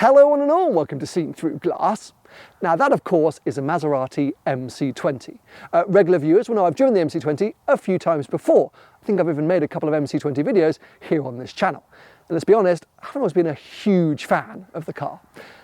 Hello one and all, welcome to Seen Through Glass. Now that of course is a Maserati MC20. Regular viewers will know I've driven the MC20 a few times before. I think I've even made a couple of MC20 videos here on this channel. And let's be honest, I haven't always been a huge fan of the car.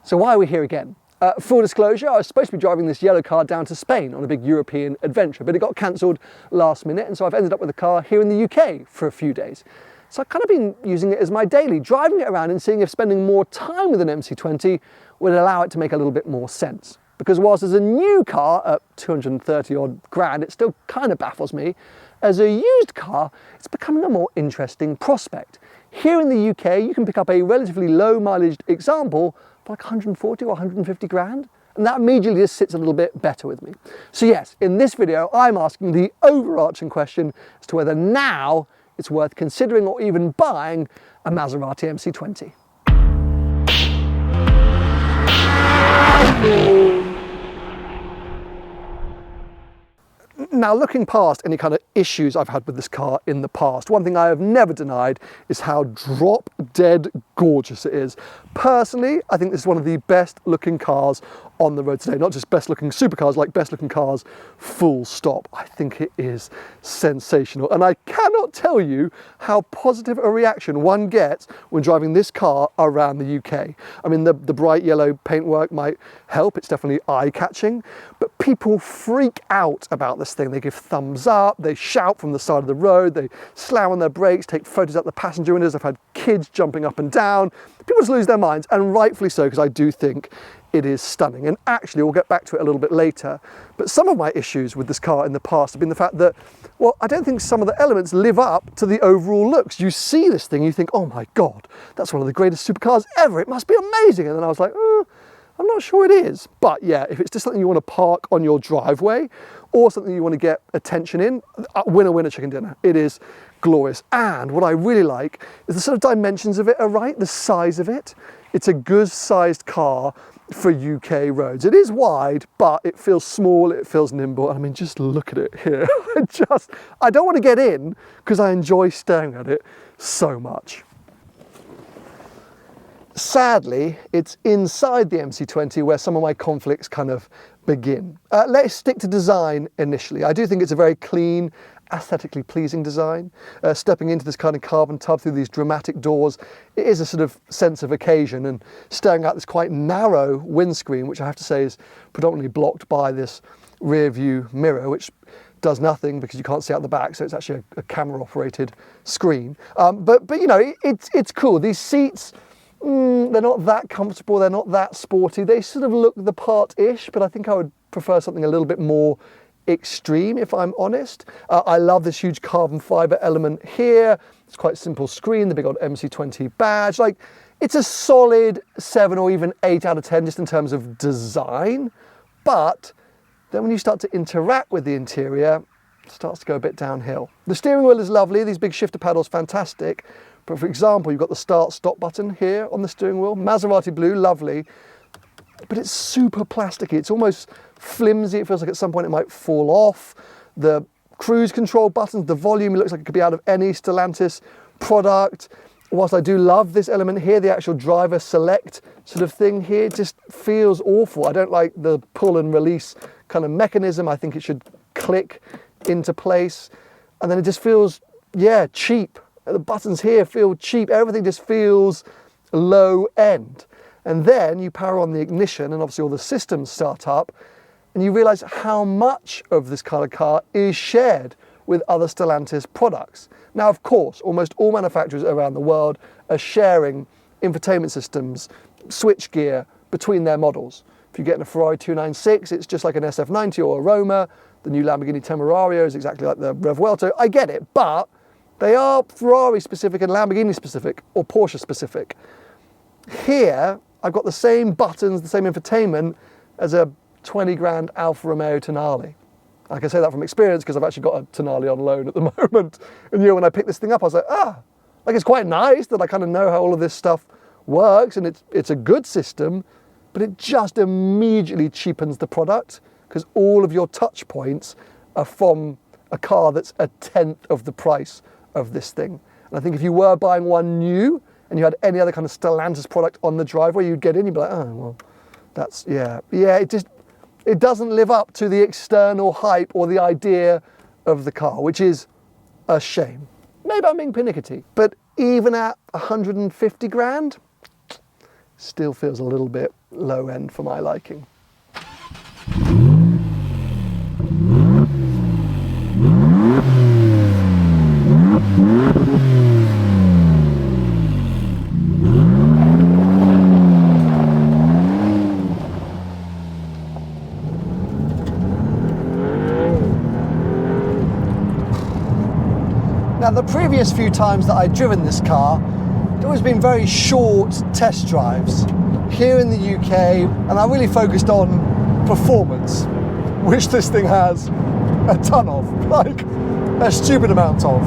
So why are we here again? Full disclosure, I was supposed to be driving this yellow car down to Spain on a big European adventure, but it got cancelled last minute, and so I've ended up with the car here in the UK for a few days. So I've kind of been using it as my daily, driving it around and seeing if spending more time with an MC20 would allow it to make a little bit more sense. Because whilst as a new car at 230 odd grand, it still kind of baffles me. As a used car, it's becoming a more interesting prospect. Here in the UK, you can pick up a relatively low mileage example for like 140 or 150 grand. And that immediately just sits a little bit better with me. So yes, in this video, I'm asking the overarching question as to whether now it's worth considering or even buying a Maserati MC20. Now, looking past any kind of issues I've had with this car in the past, one thing I have never denied is how drop dead gorgeous it is. Personally, I think this is one of the best looking cars on the road today. Not just best looking supercars, like best looking cars, full stop. I think it is sensational. And I cannot tell you how positive a reaction one gets when driving this car around the UK. I mean, the bright yellow paintwork might help. It's definitely eye-catching. But people freak out about this thing. They give thumbs up, they shout from the side of the road, they slam on their brakes, take photos out the passenger windows. I've had kids jumping up and down. People just lose their minds, and rightfully so, because I do think it is stunning. And actually, we'll get back to it a little bit later. But some of my issues with this car in the past have been the fact that, well, I don't think some of the elements live up to the overall looks. You see this thing, you think, oh my God, that's one of the greatest supercars ever. It must be amazing. And then I was like, I'm not sure it is. But yeah, if it's just something you want to park on your driveway or something you want to get attention in, winner, winner, chicken dinner. It is glorious. And what I really like is the sort of dimensions of it are right, the size of it. It's a good sized car for UK roads. It is wide, but it feels small, it feels nimble. I mean, just look at it here. I don't want to get in because I enjoy staring at it so much. Sadly, it's inside the MC20 where some of my conflicts kind of begin. Let's stick to design initially. I do think it's a very clean, aesthetically pleasing design. Stepping into this kind of carbon tub through these dramatic doors, it is a sort of sense of occasion, and staring out this quite narrow windscreen, which I have to say is predominantly blocked by this rear view mirror, which does nothing because you can't see out the back, so it's actually a camera operated screen. But you know, it's cool. These seats, they're not that comfortable, they're not that sporty. They sort of look the part-ish, but I think I would prefer something a little bit more extreme, if I'm honest. I love this huge carbon fiber element here. It's quite a simple screen, the big old MC20 badge. Like, it's a solid 7 or even 8 out of 10 just in terms of design. But then when you start to interact with the interior, it starts to go a bit downhill. The steering wheel is lovely, these big shifter paddles, fantastic. But for example, you've got the start-stop button here on the steering wheel. Maserati blue, lovely. But it's super plasticky. It's almost flimsy. It feels like at some point it might fall off. The cruise control buttons, the volume, it looks like it could be out of any Stellantis product. Whilst I do love this element here, the actual driver select sort of thing here, it just feels awful. I don't like the pull and release kind of mechanism. I think it should click into place. And then it just feels, yeah, cheap. The buttons here feel cheap. Everything just feels low end. And then you power on the ignition and obviously all the systems start up, and you realize how much of this kind of car is shared with other Stellantis products. Now, of course, almost all manufacturers around the world are sharing infotainment systems, switchgear between their models. If you get in a Ferrari 296, it's just like an SF90 or a Roma. The new Lamborghini Temerario is exactly like the Revuelto. I get it, but they are Ferrari specific and Lamborghini specific or Porsche specific. Here, I've got the same buttons, the same infotainment as a 20 grand Alfa Romeo Tonale. I can say that from experience because I've actually got a Tonale on loan at the moment. And you know, when I picked this thing up, I was like, like it's quite nice that I kind of know how all of this stuff works, and it's a good system, but it just immediately cheapens the product because all of your touch points are from a car that's a tenth of the price of this thing. And I think if you were buying one new and you had any other kind of Stellantis product on the driveway, you'd get in, you'd be like, oh, well, that's, yeah, it doesn't live up to the external hype or the idea of the car, which is a shame. Maybe I'm being pernickety, but even at 150 grand, still feels a little bit low end for my liking. Now, the previous few times that I'd driven this car, it's always been very short test drives here in the UK, and I really focused on performance, which this thing has a ton of, like a stupid amount of.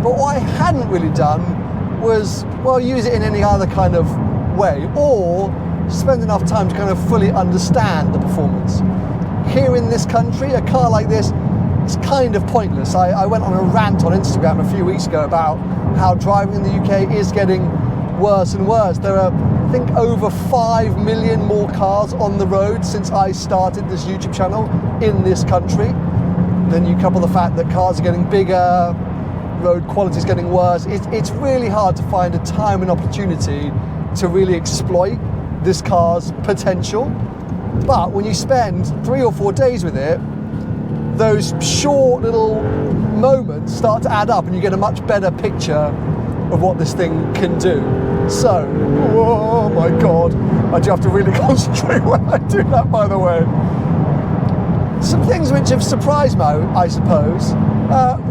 But what I hadn't really done was, well, use it in any other kind of way, or spend enough time to kind of fully understand the performance. Here in this country, a car like this, it's kind of pointless. I went on a rant on Instagram a few weeks ago about how driving in the UK is getting worse and worse. There are, I think, over 5 million more cars on the road since I started this YouTube channel in this country. Then you couple the fact that cars are getting bigger, road quality is getting worse. It's really hard to find a time and opportunity to really exploit this car's potential. But when you spend 3 or 4 days with it, those short little moments start to add up and you get a much better picture of what this thing can do. So, oh my God, I do have to really concentrate when I do that, by the way. Some things which have surprised me, I suppose.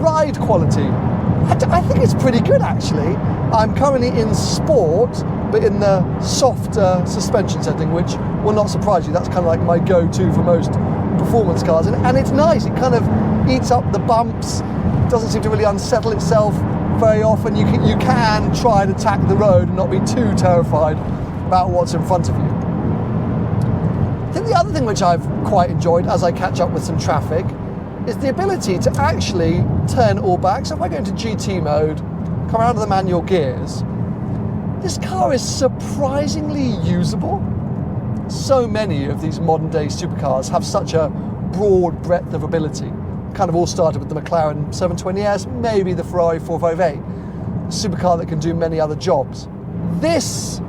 Ride quality. I think it's pretty good, actually. I'm currently in sport, but in the softer suspension setting, which will not surprise you. That's kind of like my go-to for most performance cars, and it's nice. It kind of eats up the bumps, doesn't seem to really unsettle itself very often. You can try and attack the road and not be too terrified about what's in front of you. I think the other thing which I've quite enjoyed as I catch up with some traffic is the ability to actually turn it all back. So if I go into GT mode, come around to the manual gears, this car is surprisingly usable. So many of these modern day supercars have such a broad breadth of ability. Kind of all started with the McLaren 720S, maybe the Ferrari 458, a supercar that can do many other jobs. This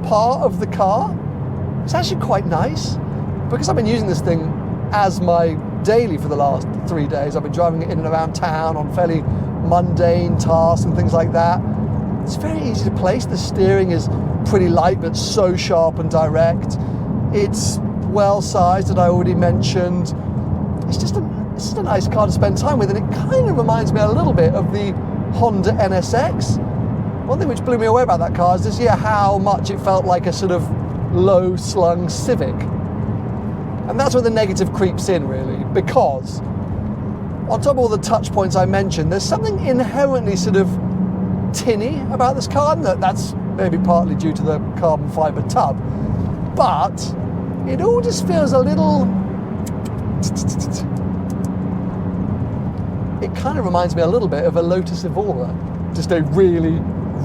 part of the car is actually quite nice, because I've been using this thing as my daily for the last 3 days. I've been driving it in and around town on fairly mundane tasks and things like that. It's very easy to place. The steering is pretty light but so sharp and direct. It's well sized, that I already mentioned. It's just a nice car to spend time with, and it kind of reminds me a little bit of the Honda NSX. One thing which blew me away about that car is this year how much it felt like a sort of low slung Civic. And that's where the negative creeps in, really, because on top of all the touch points I mentioned, there's something inherently sort of tinny about this car, and that's maybe partly due to the carbon fibre tub, but it all just feels a little, it kind of reminds me a little bit of a Lotus Evora, just a really,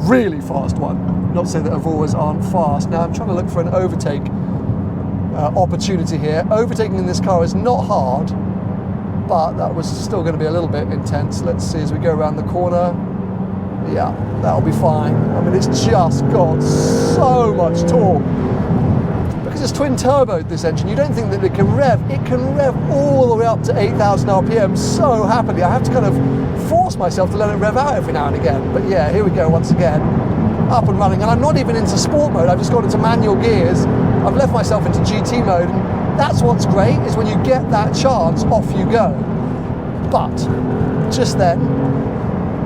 really fast one. Not to say that Evoras aren't fast. Now I'm trying to look for an overtake opportunity here. Overtaking in this car is not hard, but that was still going to be a little bit intense. Let's see as we go around the corner. Yeah, that'll be fine. I mean, it's just got so much torque. Because it's twin turboed, this engine, you don't think that it can rev. It can rev all the way up to 8,000 RPM so happily. I have to kind of force myself to let it rev out every now and again. But yeah, here we go once again, up and running. And I'm not even into sport mode, I've just gone into manual gears. I've left myself into GT mode, and that's what's great, is when you get that chance, off you go. But just then,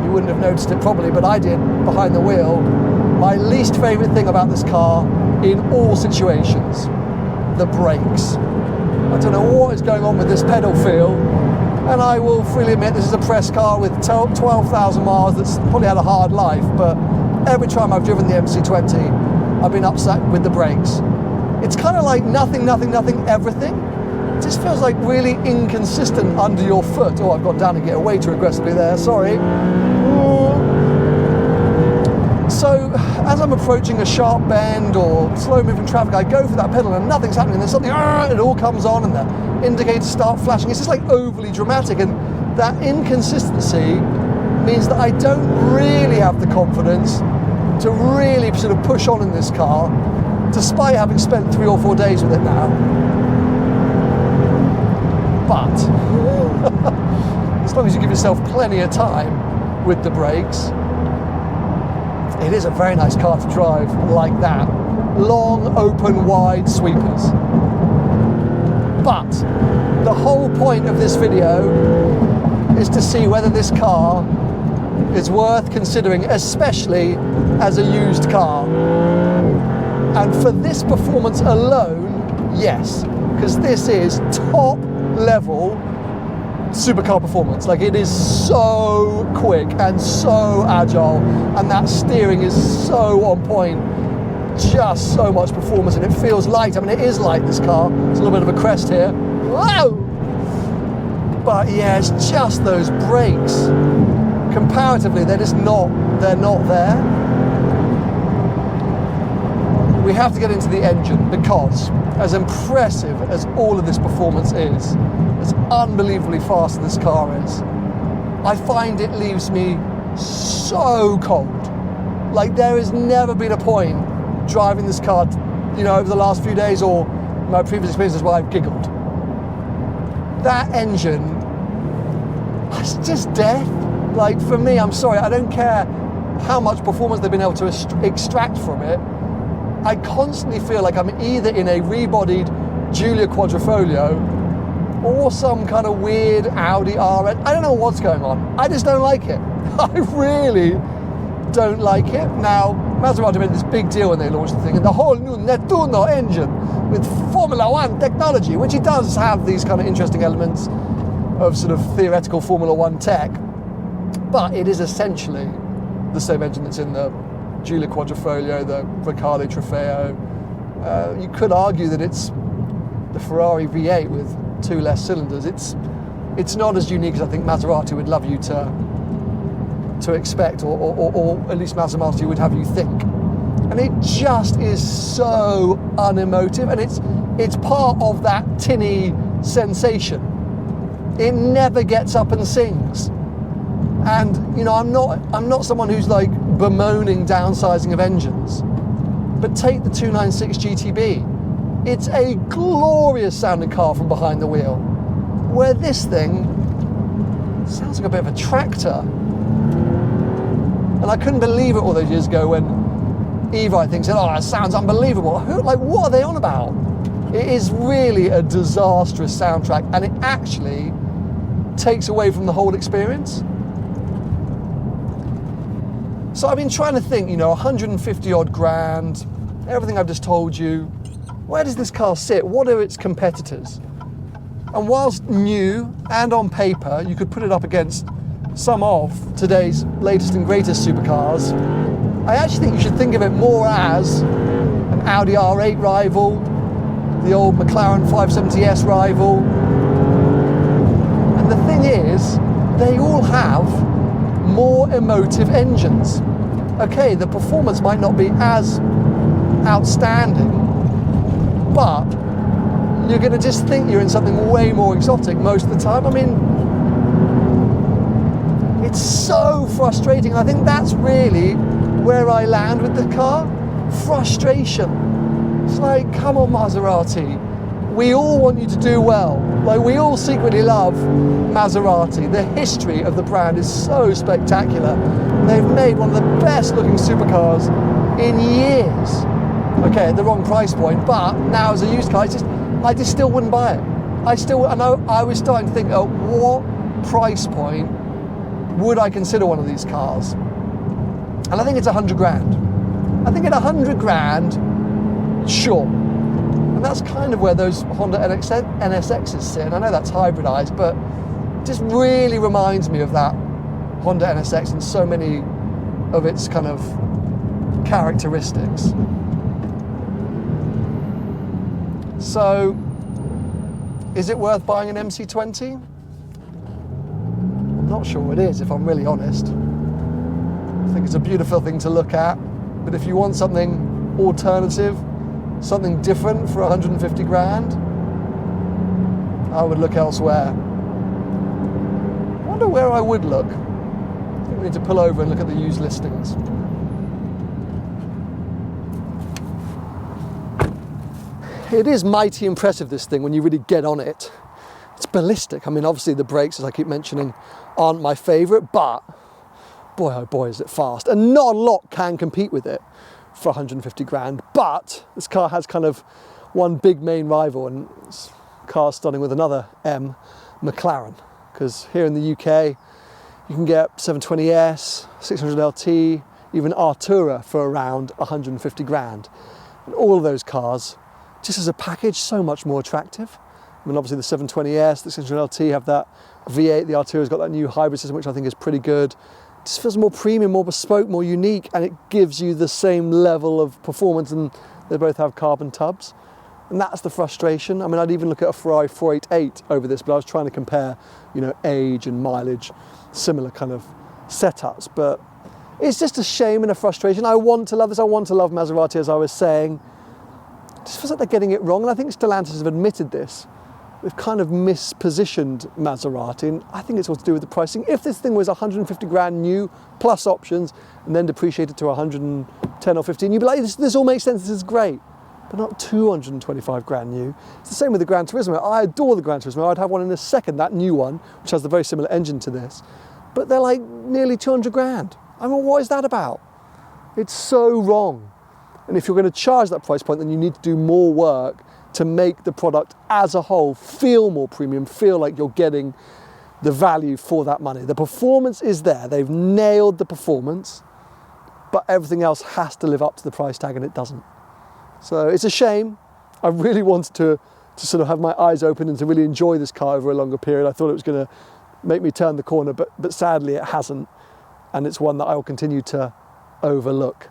you wouldn't have noticed it probably, but I did, behind the wheel, my least favourite thing about this car in all situations, the brakes. I don't know what is going on with this pedal feel, and I will freely admit this is a press car with 12,000 miles that's probably had a hard life, but every time I've driven the MC20, I've been upset with the brakes. It's kind of like nothing, everything. It just feels like really inconsistent under your foot. Oh, I've got down and get way too aggressively there, sorry. So as I'm approaching a sharp bend or slow moving traffic, I go for that pedal and nothing's happening. Then suddenly, it all comes on and the indicators start flashing. It's just like overly dramatic, and that inconsistency means that I don't really have the confidence to really sort of push on in this car, despite having spent 3 or 4 days with it now. But as long as you give yourself plenty of time with the brakes, it is a very nice car to drive like that. Long, open, wide sweepers. But the whole point of this video is to see whether this car is worth considering, especially as a used car. And for this performance alone, yes, because this is top level supercar performance. Like, it is so quick and so agile, and that steering is so on point. Just so much performance, and it feels light. I mean, it is light, this car. It's a little bit of a crest here. Whoa! But yeah, it's just those brakes. Comparatively, they're not there. We have to get into the engine, because as impressive as all of this performance is, as unbelievably fast this car is, I find it leaves me so cold. Like, there has never been a point driving this car, you know, over the last few days or my previous experiences where I've giggled. That engine, it's just death. Like, for me, I'm sorry, I don't care how much performance they've been able to extract from it. I constantly feel like I'm either in a rebodied Giulia Quadrifoglio or some kind of weird Audi RS. I don't know what's going on. I just don't like it. I really don't like it. Now, Maserati made this big deal when they launched the thing, and the whole new Nettuno engine with Formula One technology, which it does have these kind of interesting elements of sort of theoretical Formula One tech, but it is essentially the same engine that's in the Giulia Quadrifoglio, the Riccardo Trofeo. You could argue that it's the Ferrari V8 with 2 less cylinders. It's not as unique as I think Maserati would love you to expect, or at least Maserati would have you think. And it just is so unemotive, and it's part of that tinny sensation. It never gets up and sings. And you know, I'm not someone who's like bemoaning downsizing of engines, but take the 296 GTB. It's a glorious sounding car from behind the wheel, where this thing sounds like a bit of a tractor. And I couldn't believe it all those years ago when Eva, I think, said, "Oh, it sounds unbelievable." Like, what are they on about? It is really a disastrous soundtrack, and it actually takes away from the whole experience. So I've been trying to think, you know, 150 odd grand, everything I've just told you, where does this car sit? What are its competitors? And whilst new and on paper, you could put it up against some of today's latest and greatest supercars, I actually think you should think of it more as an Audi R8 rival, the old McLaren 570S rival. And the thing is, they all have more emotive engines. Okay, the performance might not be as outstanding, but you're going to just think you're in something way more exotic most of the time. I mean, it's so frustrating. I think that's really where I land with the car. Frustration. It's like, come on, Maserati. We all want you to do well. Like, we all secretly love Maserati. The history of the brand is so spectacular. They've made one of the best looking supercars in years. Okay, at the wrong price point, but now as a used car, I just still wouldn't buy it. I was starting to think, at what price point would I consider one of these cars? And I think it's 100 grand. I think at 100 grand, sure. And that's kind of where those Honda NSXs sit. And I know that's hybridized, but it just really reminds me of that Honda NSX and so many of its kind of characteristics. So, is it worth buying an MC20? I'm not sure it is, if I'm really honest. I think it's a beautiful thing to look at. but if you want something alternative, something different for 150 grand, I would look elsewhere. I wonder where I would look. I think we need to pull over and look at the used listings. It is mighty impressive, this thing, when you really get on it. It's ballistic. I mean, obviously the brakes, as I keep mentioning, aren't my favourite, but boy, oh boy, is it fast. And not a lot can compete with it for 150 grand. But this car has kind of one big main rival, and it's a car starting with another M, McLaren. Because here in the UK, you can get 720S, 600 LT, even Artura for around 150 grand. And all of those cars, just as a package, so much more attractive. I mean, obviously the 720S, the 600 LT have that V8, the Artura's got that new hybrid system, which I think is pretty good. It just feels more premium, more bespoke, more unique, and it gives you the same level of performance, and they both have carbon tubs. And that's the frustration. I mean, I'd even look at a Ferrari 488 over this, but I was trying to compare, you know, age and mileage, similar kind of setups. But it's just a shame and a frustration. I want to love this. I want to love Maserati, as I was saying. It just feels like they're getting it wrong, and I think Stellantis have admitted this. They've kind of mispositioned Maserati, and I think it's all to do with the pricing. If this thing was 150 grand new, plus options, and then depreciated to 110 or 15, you'd be like, this all makes sense, this is great. But not 225 grand new. It's the same with the Gran Turismo. I adore the Gran Turismo. I'd have one in a second, that new one, which has the very similar engine to this. But they're like nearly 200 grand. I mean, what is that about? It's so wrong. And if you're going to charge that price point, then you need to do more work to make the product as a whole feel more premium, feel like you're getting the value for that money. The performance is there. They've nailed the performance, but everything else has to live up to the price tag, and it doesn't. So it's a shame. I really wanted to sort of have my eyes open and to really enjoy this car over a longer period. I thought it was going to make me turn the corner, but sadly it hasn't. And it's one that I will continue to overlook.